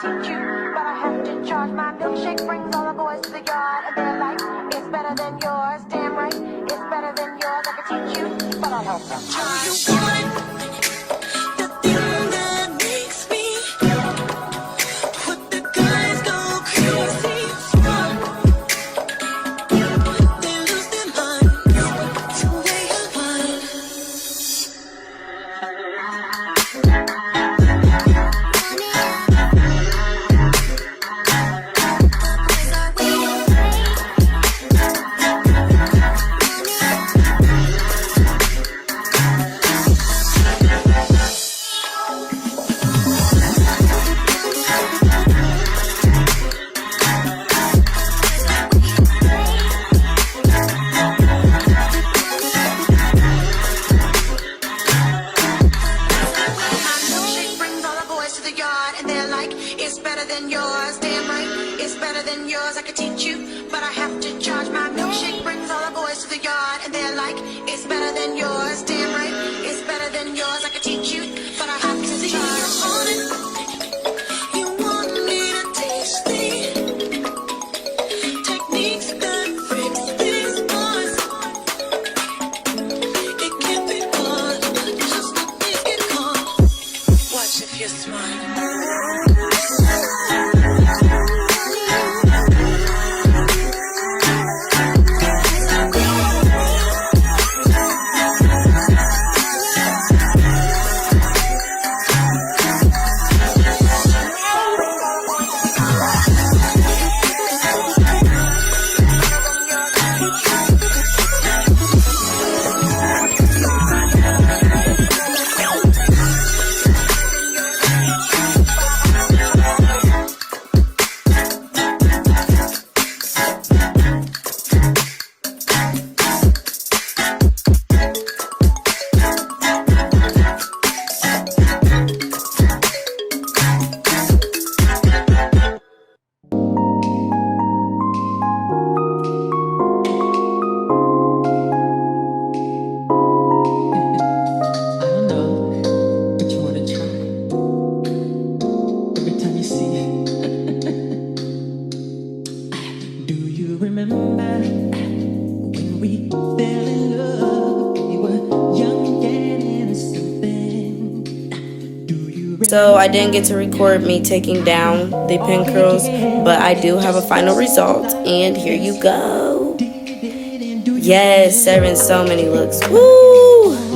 teach you, but I have to charge. My milkshake brings all the boys to the yard, and they're like, it's better than yours. Damn right, it's better than yours. I can teach you, but I have to charge. The thing that makes me what the guys go crazy for. They lose their minds to where you want. It's better than yours, damn right. It's better than yours. I could teach you, but I have to charge. My milkshake brings all the boys to the yard, and they're like, it's better than yours, damn right. It's better than yours. I could teach you, but I have to charge. On it. You want me to teach the techniques that fix these boys. It can't be hard, just to make it hard. Watch if you're smart. So I didn't get to record me taking down the pin curls, but I do have a final result, and here you go. Yes, serving so many looks. Woo!